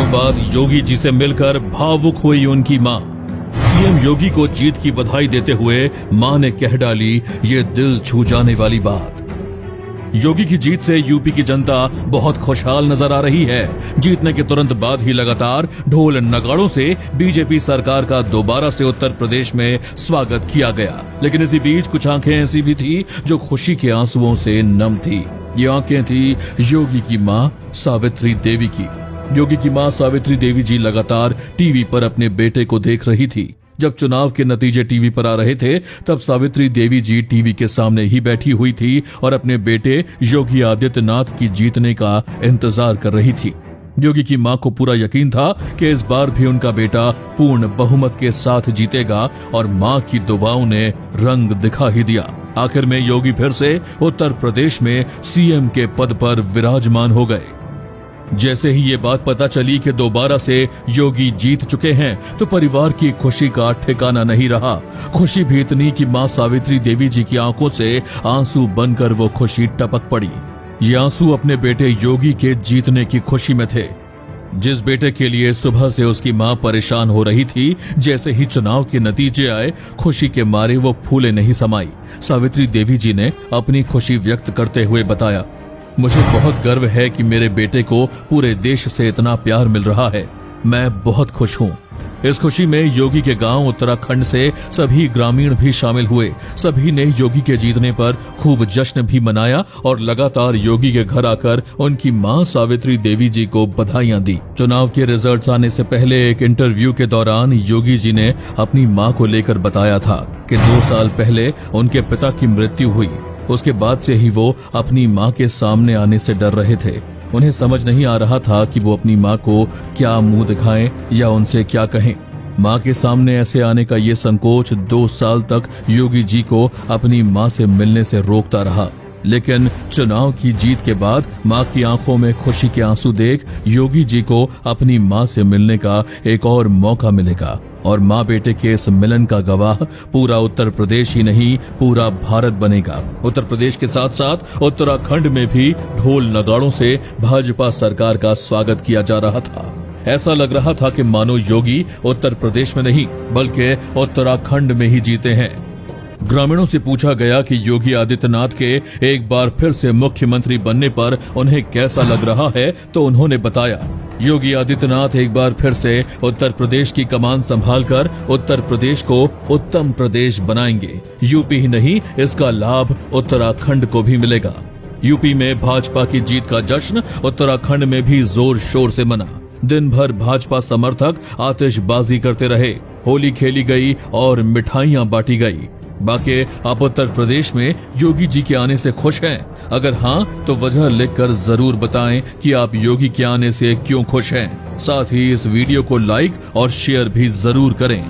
दिनों बाद योगी जी से मिलकर भावुक हुई उनकी मां। सीएम योगी को जीत की बधाई देते हुए मां ने कह डाली ये दिल छू जाने वाली बात। योगी की जीत से यूपी की जनता बहुत खुशहाल नजर आ रही है। जीतने के तुरंत बाद ही लगातार ढोल नगाड़ों से बीजेपी सरकार का दोबारा से उत्तर प्रदेश में स्वागत किया गया। लेकिन इसी बीच कुछ आंखें ऐसी भी थी जो खुशी के आंसुओं से नम थी। ये आंखें थी योगी की मां सावित्री देवी की। योगी की मां सावित्री देवी जी लगातार टीवी पर अपने बेटे को देख रही थी। जब चुनाव के नतीजे टीवी पर आ रहे थे तब सावित्री देवी जी टीवी के सामने ही बैठी हुई थी और अपने बेटे योगी आदित्यनाथ की जीतने का इंतजार कर रही थी। योगी की मां को पूरा यकीन था कि इस बार भी उनका बेटा पूर्ण बहुमत के साथ जीतेगा और मां की दुआओं ने रंग दिखा ही दिया। आखिर में योगी फिर से उत्तर प्रदेश में सीएम के पद पर विराजमान हो गए। जैसे ही ये बात पता चली कि दोबारा से योगी जीत चुके हैं तो परिवार की खुशी का ठिकाना नहीं रहा। खुशी भी इतनी कि मां सावित्री देवी जी की आंखों से आंसू बनकर वो खुशी टपक पड़ी। ये आंसू अपने बेटे योगी के जीतने की खुशी में थे। जिस बेटे के लिए सुबह से उसकी मां परेशान हो रही थी, जैसे ही चुनाव के नतीजे आए खुशी के मारे वो फूले नहीं समाई। सावित्री देवी जी ने अपनी खुशी व्यक्त करते हुए बताया, मुझे बहुत गर्व है कि मेरे बेटे को पूरे देश से इतना प्यार मिल रहा है। मैं बहुत खुश हूँ। इस खुशी में योगी के गांव उत्तराखंड से सभी ग्रामीण भी शामिल हुए। सभी ने योगी के जीतने पर खूब जश्न भी मनाया और लगातार योगी के घर आकर उनकी मां सावित्री देवी जी को बधाइयां दी। चुनाव के रिजल्ट्स आने से पहले एक इंटरव्यू के दौरान योगी जी ने अपनी मां को लेकर बताया था कि 2 साल पहले उनके पिता की मृत्यु हुई। उसके बाद से ही वो अपनी मां के सामने आने से डर रहे थे। उन्हें समझ नहीं आ रहा था कि वो अपनी मां को क्या मुंह दिखाएं या उनसे क्या कहें। मां के सामने ऐसे आने का ये संकोच 2 साल तक योगी जी को अपनी मां से मिलने से रोकता रहा। लेकिन चुनाव की जीत के बाद मां की आंखों में खुशी के आंसू देख योगी जी को अपनी मां से मिलने का एक और मौका मिलेगा और मां बेटे के इस मिलन का गवाह पूरा उत्तर प्रदेश ही नहीं पूरा भारत बनेगा। उत्तर प्रदेश के साथ साथ उत्तराखंड में भी ढोल नगाड़ों से भाजपा सरकार का स्वागत किया जा रहा था। ऐसा लग रहा था कि मानो योगी उत्तर प्रदेश में नहीं बल्कि उत्तराखंड में ही जीते हैं। ग्रामीणों से पूछा गया कि योगी आदित्यनाथ के एक बार फिर से मुख्यमंत्री बनने पर उन्हें कैसा लग रहा है, तो उन्होंने बताया, योगी आदित्यनाथ एक बार फिर से उत्तर प्रदेश की कमान संभालकर उत्तर प्रदेश को उत्तम प्रदेश बनाएंगे। यूपी ही नहीं, इसका लाभ उत्तराखंड को भी मिलेगा। यूपी में भाजपा की जीत का जश्न उत्तराखंड में भी जोर शोर से मना। दिन भर भाजपा समर्थक आतिशबाजी करते रहे, होली खेली गई और मिठाइयां बांटी गई। बाकी आप उत्तर प्रदेश में योगी जी के आने से खुश हैं? अगर हाँ तो वजह लिखकर जरूर बताएं कि आप योगी के आने से क्यों खुश हैं। साथ ही इस वीडियो को लाइक और शेयर भी जरूर करें।